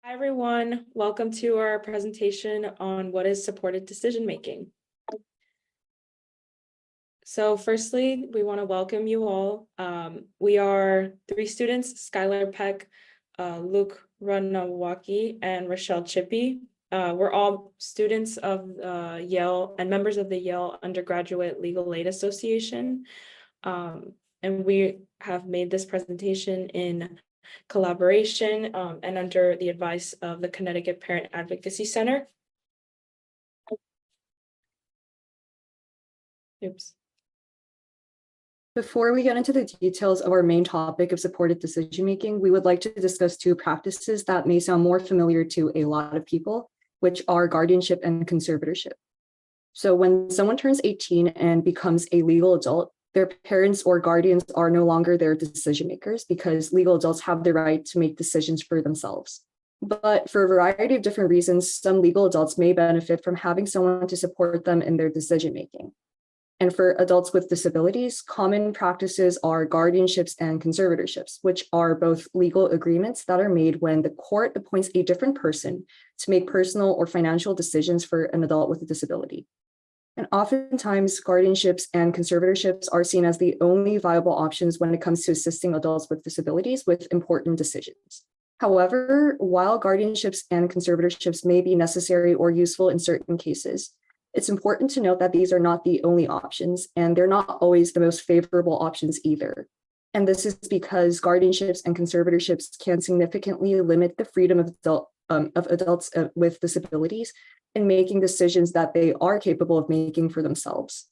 Hi, everyone. Welcome to our presentation on what is supported decision-making. So firstly, we want to welcome you all. We are 3 students, Skylar Peck, Luke Ranawaki, and Rochelle Chippy. We're all students of Yale and members of the Yale Undergraduate Legal Aid Association. And we have made this presentation in collaboration and under the advice of the Connecticut Parent Advocacy Center. Oops. Before we get into the details of our main topic of supported decision-making, we would like to discuss 2 practices that may sound more familiar to a lot of people, which are guardianship and conservatorship. So when someone turns 18 and becomes a legal adult, their parents or guardians are no longer their decision makers because legal adults have the right to make decisions for themselves. But for a variety of different reasons, some legal adults may benefit from having someone to support them in their decision-making. And for adults with disabilities, common practices are guardianships and conservatorships, which are both legal agreements that are made when the court appoints a different person to make personal or financial decisions for an adult with a disability. And oftentimes, guardianships and conservatorships are seen as the only viable options when it comes to assisting adults with disabilities with important decisions. However, while guardianships and conservatorships may be necessary or useful in certain cases, it's important to note that these are not the only options, and they're not always the most favorable options either. And this is because guardianships and conservatorships can significantly limit the freedom of adults with disabilities in making decisions that they are capable of making for themselves.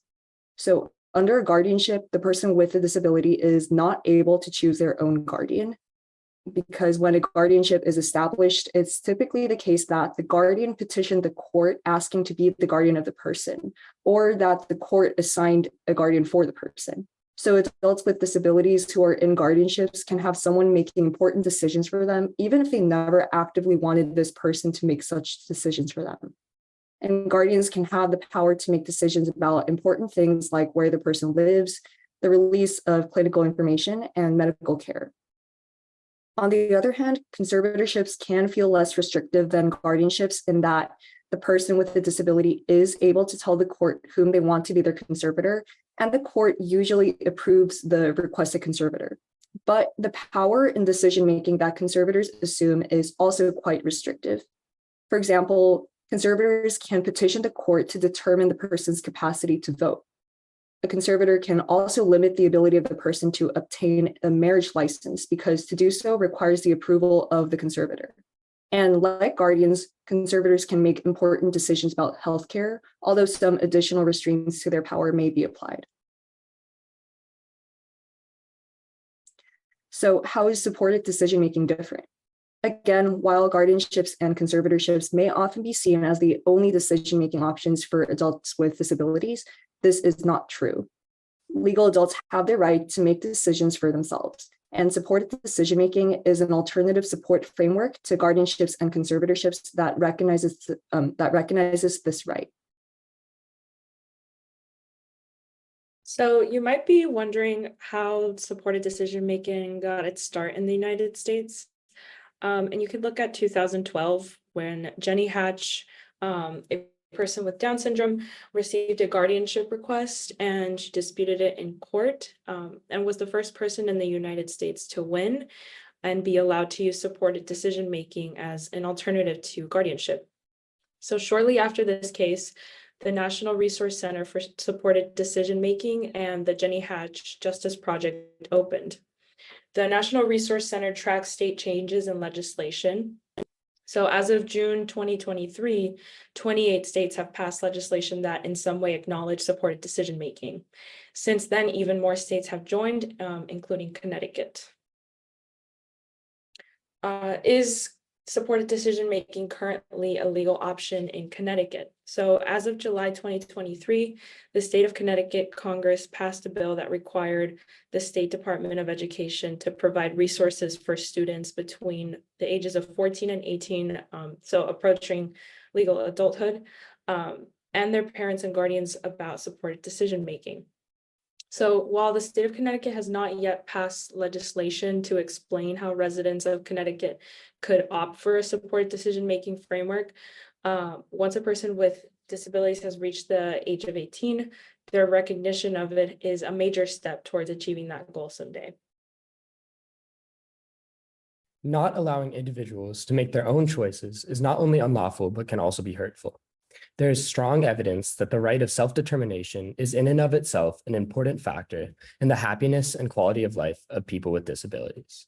So under a guardianship, the person with a disability is not able to choose their own guardian, because when a guardianship is established, it's typically the case that the guardian petitioned the court asking to be the guardian of the person, or that the court assigned a guardian for the person. So adults with disabilities who are in guardianships can have someone making important decisions for them, even if they never actively wanted this person to make such decisions for them. And guardians can have the power to make decisions about important things like where the person lives, the release of clinical information, and medical care. On the other hand, conservatorships can feel less restrictive than guardianships in that the person with the disability is able to tell the court whom they want to be their conservator, and the court usually approves the requested conservator. But the power in decision-making that conservators assume is also quite restrictive. For example, conservators can petition the court to determine the person's capacity to vote. A conservator can also limit the ability of the person to obtain a marriage license because to do so requires the approval of the conservator. And like guardians, conservators can make important decisions about healthcare, although some additional restraints to their power may be applied. So how is supported decision-making different? Again, while guardianships and conservatorships may often be seen as the only decision-making options for adults with disabilities, this is not true. Legal adults have the right to make decisions for themselves, and supported decision-making is an alternative support framework to guardianships and conservatorships that recognizes this right. So you might be wondering how supported decision-making got its start in the United States. And you could look at 2012 when Jenny Hatch, a person with Down syndrome, received a guardianship request and she disputed it in court and was the first person in the United States to win and be allowed to use supported decision-making as an alternative to guardianship. So shortly after this case, the National Resource Center for Supported Decision-Making and the Jenny Hatch Justice Project opened. The National Resource Center tracks state changes in legislation. So as of June 2023, 28 states have passed legislation that in some way acknowledge supported decision-making. Since then, even more states have joined, including Connecticut. Is supported decision-making currently a legal option in Connecticut? So as of July 2023, the state of Connecticut Congress passed a bill that required the State Department of Education to provide resources for students between the ages of 14 and 18, so approaching legal adulthood, and their parents and guardians about supported decision-making. So while the state of Connecticut has not yet passed legislation to explain how residents of Connecticut could opt for a supported decision-making framework, once a person with disabilities has reached the age of 18, their recognition of it is a major step towards achieving that goal someday. Not allowing individuals to make their own choices is not only unlawful, but can also be hurtful. There is strong evidence that the right of self-determination is in and of itself an important factor in the happiness and quality of life of people with disabilities.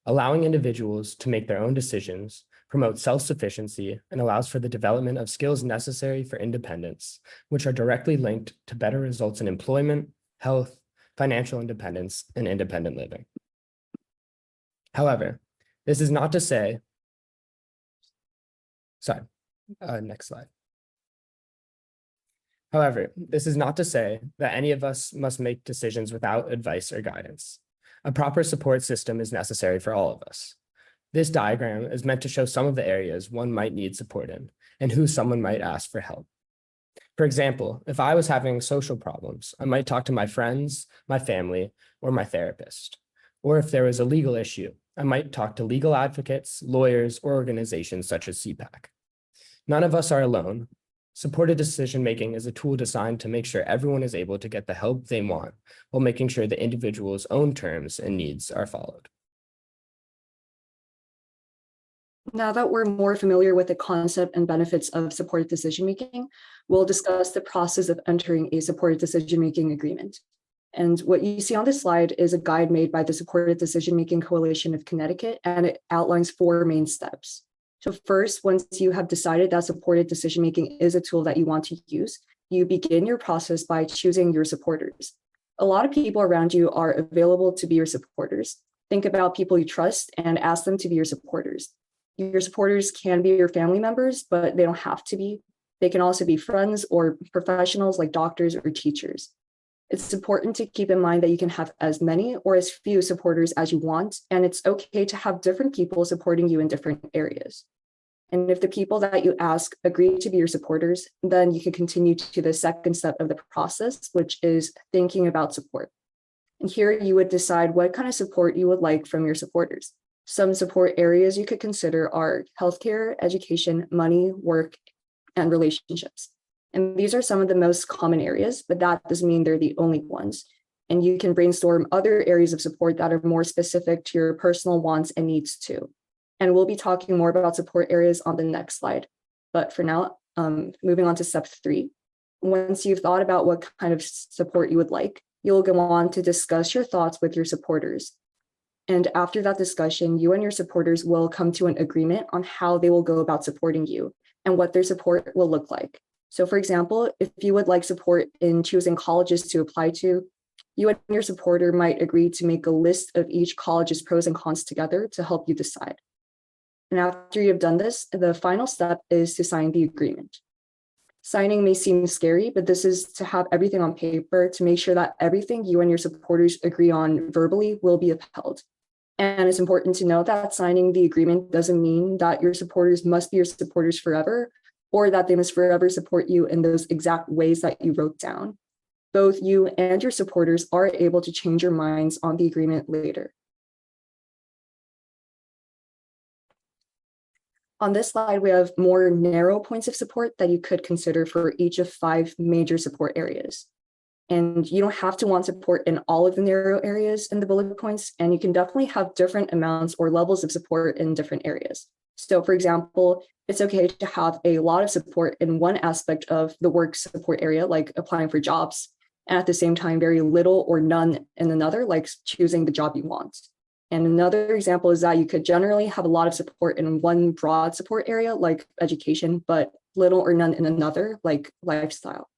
Allowing individuals to make their own decisions promotes self-sufficiency and allows for the development of skills necessary for independence, which are directly linked to better results in employment, health, financial independence, and independent living. However, this is not to say, next slide. However, this is not to say that any of us must make decisions without advice or guidance. A proper support system is necessary for all of us. This diagram is meant to show some of the areas one might need support in and who someone might ask for help. For example, if I was having social problems, I might talk to my friends, my family, or my therapist. Or if there was a legal issue, I might talk to legal advocates, lawyers, or organizations such as CPAC. None of us are alone. Supported decision-making is a tool designed to make sure everyone is able to get the help they want while making sure the individual's own terms and needs are followed. Now that we're more familiar with the concept and benefits of supported decision-making, we'll discuss the process of entering a supported decision-making agreement. And what you see on this slide is a guide made by the Supported Decision-Making Coalition of Connecticut, and it outlines 4 main steps. So first, once you have decided that supported decision-making is a tool that you want to use, you begin your process by choosing your supporters. A lot of people around you are available to be your supporters. Think about people you trust and ask them to be your supporters. Your supporters can be your family members, but they don't have to be. They can also be friends or professionals like doctors or teachers. It's important to keep in mind that you can have as many or as few supporters as you want, and it's okay to have different people supporting you in different areas. And if the people that you ask agree to be your supporters, then you can continue to the second step of the process, which is thinking about support. And here you would decide what kind of support you would like from your supporters. Some support areas you could consider are healthcare, education, money, work, and relationships. And these are some of the most common areas, but that doesn't mean they're the only ones. And you can brainstorm other areas of support that are more specific to your personal wants and needs too. And we'll be talking more about support areas on the next slide. But for now, moving on to step 3. Once you've thought about what kind of support you would like, you'll go on to discuss your thoughts with your supporters. And after that discussion, you and your supporters will come to an agreement on how they will go about supporting you and what their support will look like. So for example, if you would like support in choosing colleges to apply to, you and your supporter might agree to make a list of each college's pros and cons together to help you decide. And after you've done this, the final step is to sign the agreement. Signing may seem scary, but this is to have everything on paper to make sure that everything you and your supporters agree on verbally will be upheld. And it's important to know that signing the agreement doesn't mean that your supporters must be your supporters forever, or that they must forever support you in those exact ways that you wrote down. Both you and your supporters are able to change your minds on the agreement later. On this slide, we have more narrow points of support that you could consider for each of 5 major support areas. And you don't have to want support in all of the narrow areas in the bullet points, and you can definitely have different amounts or levels of support in different areas. So for example, it's okay to have a lot of support in one aspect of the work support area, like applying for jobs, and at the same time, very little or none in another, like choosing the job you want. And another example is that you could generally have a lot of support in one broad support area, like education, but little or none in another, like lifestyle.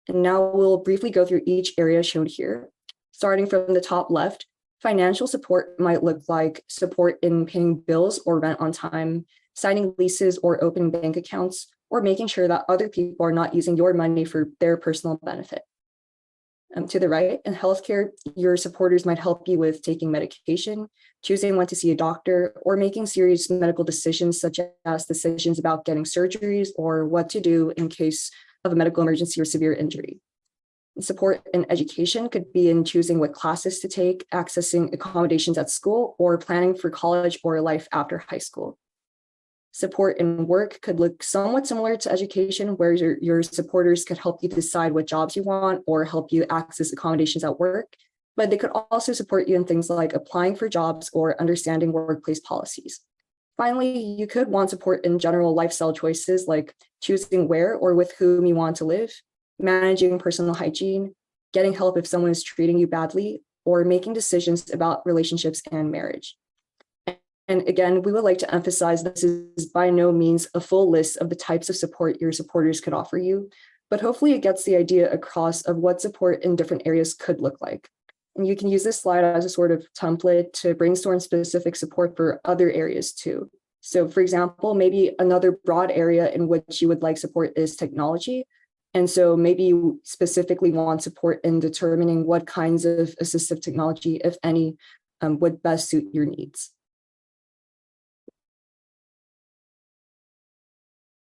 And now we'll briefly go through each area shown here. Starting from the top left, financial support might look like support in paying bills or rent on time, signing leases or opening bank accounts, or making sure that other people are not using your money for their personal benefit. To the right, in healthcare, your supporters might help you with taking medication, choosing when to see a doctor, or making serious medical decisions, such as decisions about getting surgeries or what to do in case of a medical emergency or severe injury. Support in education could be in choosing what classes to take, accessing accommodations at school, or planning for college or life after high school. Support in work could look somewhat similar to education, where your supporters could help you decide what jobs you want or help you access accommodations at work, but they could also support you in things like applying for jobs or understanding workplace policies. Finally, you could want support in general lifestyle choices like choosing where or with whom you want to live, managing personal hygiene, getting help if someone is treating you badly, or making decisions about relationships and marriage. And again, we would like to emphasize this is by no means a full list of the types of support your supporters could offer you, but hopefully it gets the idea across of what support in different areas could look like. And you can use this slide as a sort of template to brainstorm specific support for other areas too. So for example, maybe another broad area in which you would like support is technology. And so maybe you specifically want support in determining what kinds of assistive technology, if any, would best suit your needs.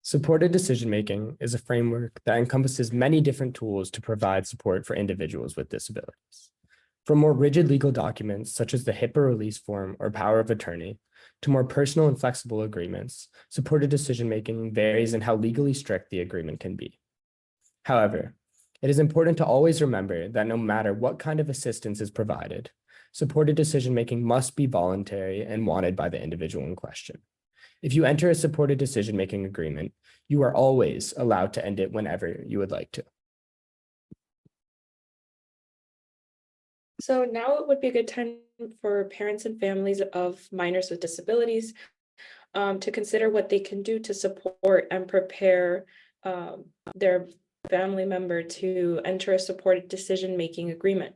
Supported decision-making is a framework that encompasses many different tools to provide support for individuals with disabilities. From more rigid legal documents, such as the HIPAA release form or power of attorney, to more personal and flexible agreements, supported decision-making varies in how legally strict the agreement can be. However, it is important to always remember that no matter what kind of assistance is provided, supported decision-making must be voluntary and wanted by the individual in question. If you enter a supported decision-making agreement, you are always allowed to end it whenever you would like to. So now it would be a good time for parents and families of minors with disabilities to consider what they can do to support and prepare their family member to enter a supported decision-making agreement.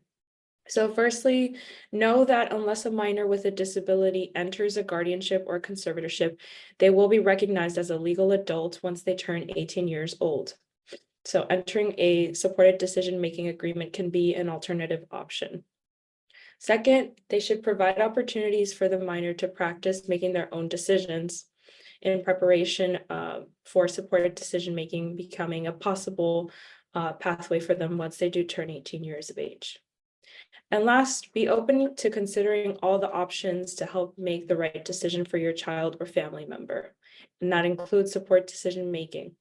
So firstly, know that unless a minor with a disability enters a guardianship or conservatorship, they will be recognized as a legal adult once they turn 18 years old. So entering a supported decision-making agreement can be an alternative option. Second, they should provide opportunities for the minor to practice making their own decisions in preparation for supported decision-making becoming a possible pathway for them once they do turn 18 years of age. And last, be open to considering all the options to help make the right decision for your child or family member. And that includes support decision-making.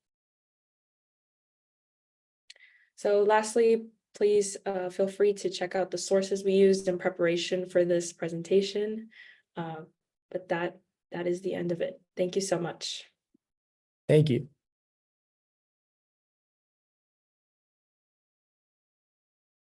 So lastly, please feel free to check out the sources we used in preparation for this presentation. But that is the end of it. Thank you so much. Thank you.